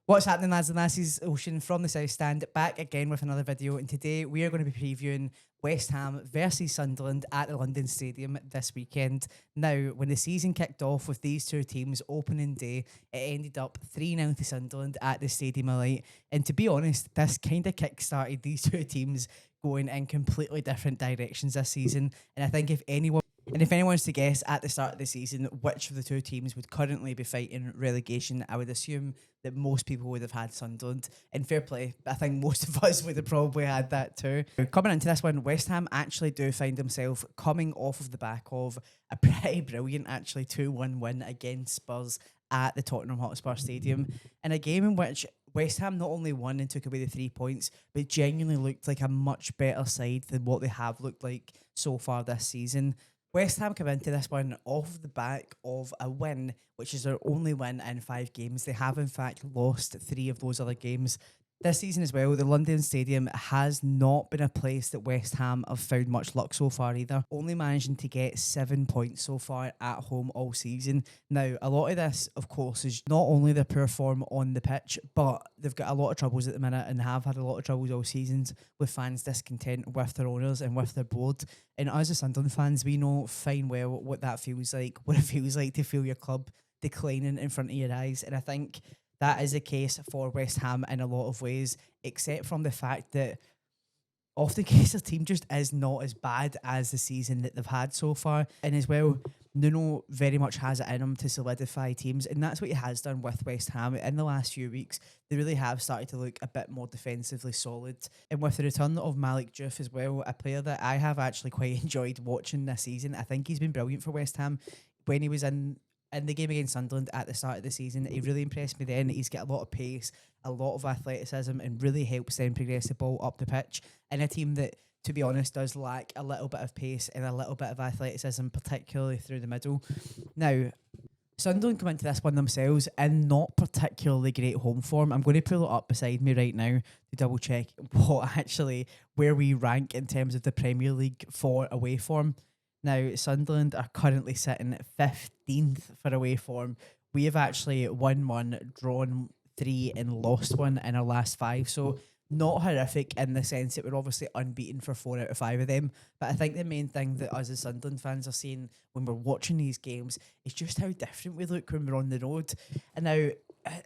What's happening, lads and lassies? Ocean from the South Stand, back again with another video, and today we are going to be previewing West Ham versus Sunderland at the London Stadium this weekend. Now, when the season kicked off with these two teams opening day, it ended up 3-0 to Sunderland at the Stadium of Light, and to be honest, this kind of kick-started these two teams going in completely different directions this season, and I think if anyone's to guess at the start of the season which of the two teams would currently be fighting relegation, I would assume that most people would have had Sunderland. And fair play, I think most of us would have probably had that too. Coming into this one, West Ham actually do find themselves coming off of the back of a pretty brilliant, actually 2-1 win against Spurs at the Tottenham Hotspur Stadium, in a game in which West Ham not only won and took away the 3 points, but genuinely looked like a much better side than what they have looked like so far this season. West Ham come into this one off the back of a win, which is their only win in 5 games. They have, in fact, lost 3 of those other games. This season as well, the London Stadium has not been a place that West Ham have found much luck so far either, only managing to get 7 points so far at home all season. Now, a lot of this, of course, is not only the poor form on the pitch, but they've got a lot of troubles at the minute and have had a lot of troubles all seasons with fans discontent with their owners and with their board. And us as Sunderland fans, we know fine well what that feels like, what it feels like to feel your club declining in front of your eyes. And I think that is the case for West Ham in a lot of ways, except from the fact that often the case their team just is not as bad as the season that they've had so far. And as well, Nuno very much has it in him to solidify teams, and that's what he has done with West Ham in the last few weeks. They really have started to look a bit more defensively solid. And with the return of Malik Diouf as well, a player that I have actually quite enjoyed watching this season. I think he's been brilliant for West Ham. When he was in the game against Sunderland at the start of the season, he really impressed me then. He's got a lot of pace, a lot of athleticism, and really helps them progress the ball up the pitch in a team that, to be honest, does lack a little bit of pace and a little bit of athleticism, particularly through the middle. Now, Sunderland come into this one themselves in not particularly great home form. I'm going to pull it up beside me right now to double check where we rank in terms of the Premier League for away form. Now, Sunderland are currently sitting 15th for away form. We have actually won 1, drawn 3, and lost 1 in our last 5. So not horrific in the sense that we're obviously unbeaten for 4 out of 5 of them. But I think the main thing that us as Sunderland fans are seeing when we're watching these games is just how different we look when we're on the road. And now,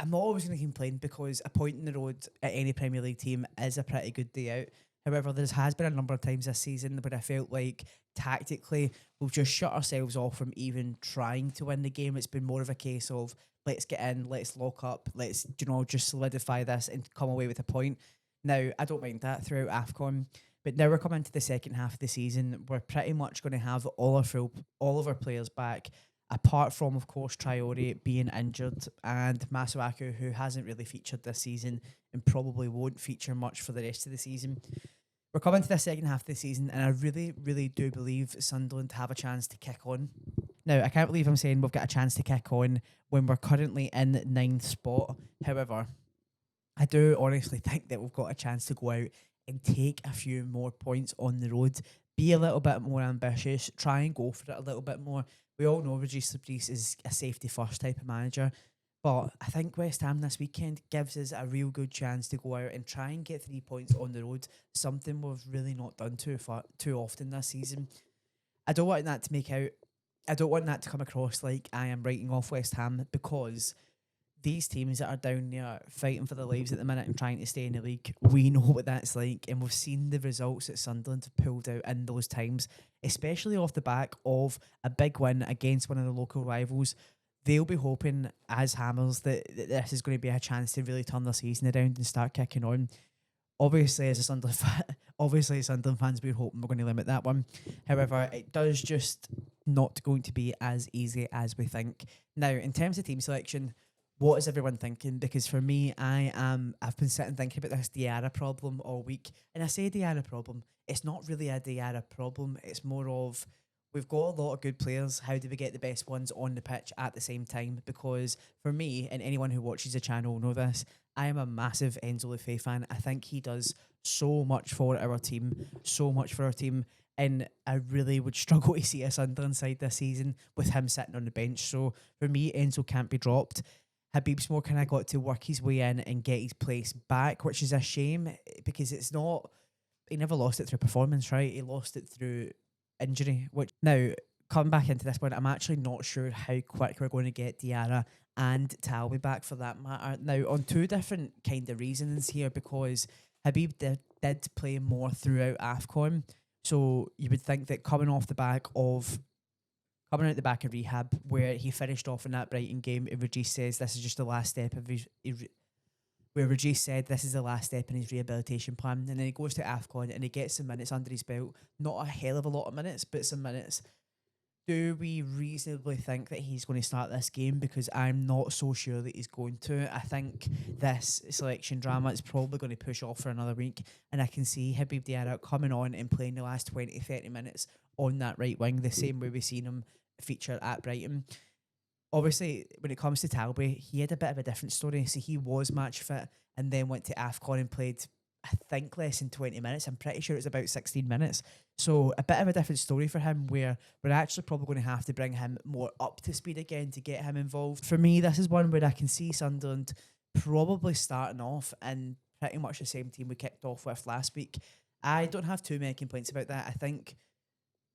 I'm not always going to complain because a point in the road at any Premier League team is a pretty good day out. However, there has been a number of times this season where I felt like tactically we've just shut ourselves off from even trying to win the game. It's been more of a case of let's get in, let's lock up, let's just solidify this and come away with a point. Now, I don't mind that throughout AFCON, but now we're coming to the second half of the season. We're pretty much going to have all of our players back, apart from, of course, Traore being injured and Masuaku, who hasn't really featured this season and probably won't feature much for the rest of the season. We're coming to the second half of the season, and I really, really do believe Sunderland have a chance to kick on. Now, I can't believe I'm saying we've got a chance to kick on when we're currently in 9th spot. However, I do honestly think that we've got a chance to go out and take a few more points on the road, be a little bit more ambitious, try and go for it a little bit more. We all know Regis Fabrice is a safety first type of manager, but I think West Ham this weekend gives us a real good chance to go out and try and get 3 points on the road, something we've really not done too often this season. I don't want that to come across like I am writing off West Ham, because these teams that are down there fighting for their lives at the minute and trying to stay in the league, we know what that's like, and we've seen the results that Sunderland have pulled out in those times, especially off the back of a big win against one of the local rivals. They'll be hoping, as Hammers, that this is going to be a chance to really turn their season around and start kicking on. Obviously, as Sunderland fans, we're hoping we're going to limit that one. However, it does just not going to be as easy as we think. Now, in terms of team selection, what is everyone thinking? Because for me, I've been sitting thinking about this Diarra problem all week. And I say Diarra problem, it's not really a Diarra problem. It's more of, we've got a lot of good players. How do we get the best ones on the pitch at the same time? Because for me, and anyone who watches the channel will know this, I am a massive Enzo Lefebvre fan. I think he does so much for our team, and I really would struggle to see a Sunderland side this season with him sitting on the bench. So for me, Enzo can't be dropped. Habib's more kind of got to work his way in and get his place back, which is a shame because it's not. He never lost it through performance, right? He lost it through injury. Which now coming back into this one, I'm actually not sure how quick we're going to get Diarra and Talby back for that matter. Now on two different kind of reasons here because Habib did play more throughout AFCON, so you would think that coming out the back of rehab, where he finished off in that Brighton game, Regis says this is just the last step of where Regis said this is the last step in his rehabilitation plan, and then he goes to AFCON and he gets some minutes under his belt. Not a hell of a lot of minutes, but some minutes. Do we reasonably think that he's going to start this game? Because I'm not so sure that he's going to. I think this selection drama is probably going to push off for another week, and I can see Habib Diarra coming on and playing the last 20-30 minutes on that right wing, the same way we've seen him feature at Brighton. Obviously, when it comes to Talby, he had a bit of a different story. So he was match fit and then went to AFCON and played, I think, less than 20 minutes. I'm pretty sure it's about 16 minutes. So a bit of a different story for him, where we're actually probably going to have to bring him more up to speed again to get him involved. For me, this is one where I can see Sunderland probably starting off in pretty much the same team we kicked off with last week. I don't have too many complaints about that. I think,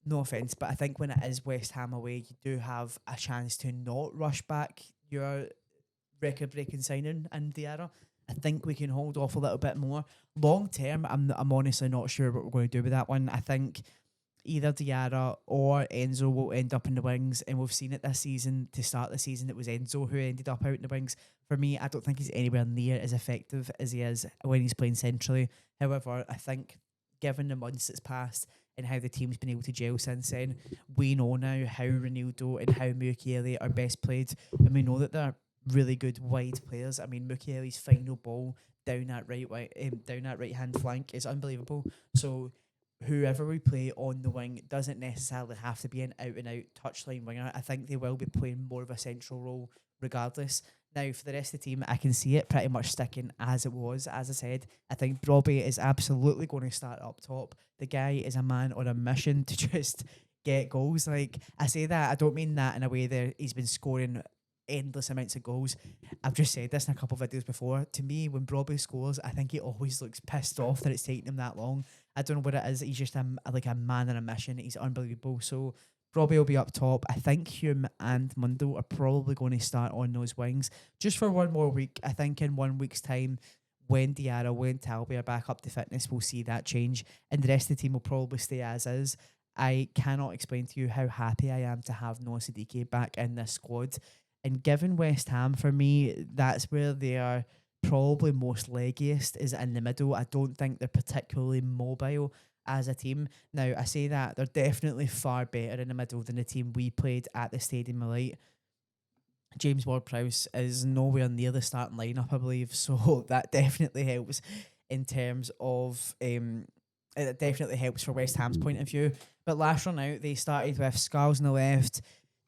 no offence, but I think when it is West Ham away, you do have a chance to not rush back your record-breaking signing in Diarra. I think we can hold off a little bit more. Long term, I'm honestly not sure what we're going to do with that one. I think either Diarra or Enzo will end up in the wings, and we've seen it this season. To start the season, it was Enzo who ended up out in the wings. For me, I don't think he's anywhere near as effective as he is when he's playing centrally. However, I think given the months that's passed and how the team's been able to gel since then, we know now how Ronaldo and how Mukiele are best played, and we know that they're really good wide players. I mean, Mukiele's final ball down that right hand flank is unbelievable. So whoever we play on the wing doesn't necessarily have to be an out and out touchline winger. I think they will be playing more of a central role regardless. Now, for the rest of the team, I can see it pretty much sticking as it was. As I said, I think Robbie is absolutely going to start up top. The guy is a man on a mission to just get goals. Like, I say that, I don't mean that in a way that he's been scoring endless amounts of goals. I've just said this in a couple of videos before. To me, when Robbie scores, I think he always looks pissed off that it's taking him that long. I don't know what it is. He's just like a man on a mission. He's unbelievable. So Robbie will be up top. I think Hume and Mundo are probably going to start on those wings just for one more week. I think in 1 week's time, when Diarra, when Talby are back up to fitness, we'll see that change, and the rest of the team will probably stay as is. I cannot explain to you how happy I am to have Noah Siddiqui back in this squad. And given West Ham, for me, that's where they are probably most leggiest, is in the middle. I don't think they're particularly mobile as a team. Now, I say that they're definitely far better in the middle than the team we played at the Stadium of Light. James Ward-Prowse is nowhere near the starting lineup, I believe, so that definitely helps in terms of it definitely helps for West Ham's point of view. But last run out, they started with Scarles on the left,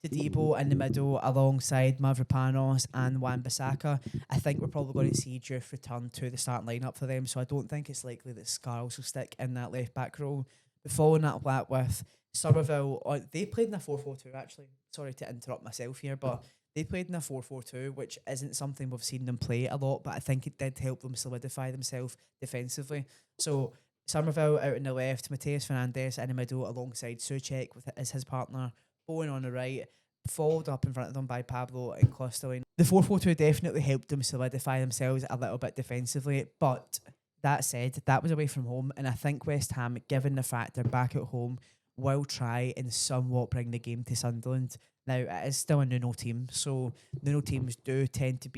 Tadibo in the middle alongside Mavropanos and Wan-Bissaka. I think we're probably going to see Diouf return to the starting lineup for them, so I don't think it's likely that Scarles will stick in that left back role. But following that back with Somerville, they played in a 4-4-2 actually. Sorry to interrupt myself here, but they played in a 4-4-2, which isn't something we've seen them play a lot, but I think it did help them solidify themselves defensively. So Somerville out on the left, Mateus Fernandes in the middle alongside Soucek as his partner, Bowen on the right, followed up in front of them by Pablo and Klosterling. The 4-4-2 definitely helped them solidify themselves a little bit defensively, but that said, that was away from home, and I think West Ham, given the fact they're back at home, will try and somewhat bring the game to Sunderland. Now, it is still a Nuno team, so Nuno teams do tend to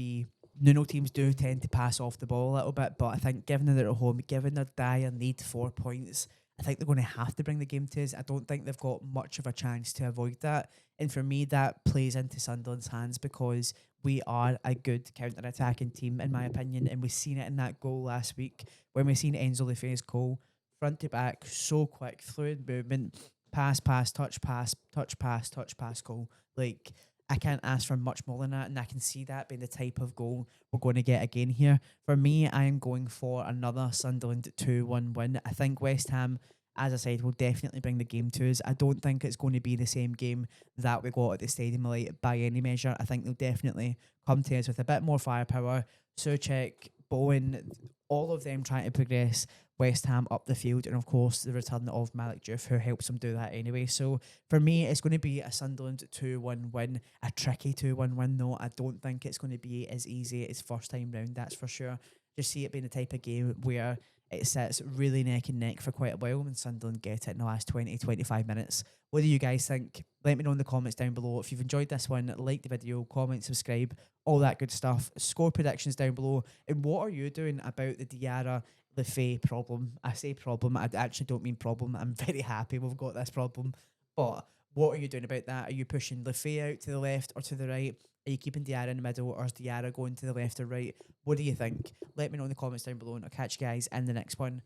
pass off the ball a little bit, but I think given that they're at home, given their dire need for points, I think they're going to have to bring the game to us. I don't think they've got much of a chance to avoid that. And for me, that plays into Sunderland's hands because we are a good counter-attacking team, in my opinion. And we've seen it in that goal last week when we've seen Enzo Lefebvre's goal. Front to back, so quick, fluid movement, pass, touch, pass, goal. Like, I can't ask for much more than that, and I can see that being the type of goal we're going to get again here. For me, I am going for another Sunderland 2-1 win. I think West Ham, as I said, will definitely bring the game to us. I don't think it's going to be the same game that we got at the Stadium of Light by any measure. I think they'll definitely come to us with a bit more firepower. Suchek, Bowen, all of them trying to progress West Ham up the field, and of course the return of Malik Diouf, who helps them do that anyway. So for me, it's going to be a Sunderland 2-1 win, a tricky 2-1 win though. I don't think it's going to be as easy as first time round, that's for sure. Just see it being the type of game where it sits really neck and neck for quite a while and Sunderland get it in the last 20-25 minutes. What do you guys think? Let me know in the comments down below. If you've enjoyed this one, like the video, comment, subscribe, all that good stuff. Score predictions down below. And what are you doing about the Diarra Lefay problem? I say problem, I actually don't mean problem. I'm very happy we've got this problem. But what are you doing about that? Are you pushing Lefay out to the left or to the right? Are you keeping Diarra in the middle, or is Diarra going to the left or right? What do you think? Let me know in the comments down below, and I'll catch you guys in the next one.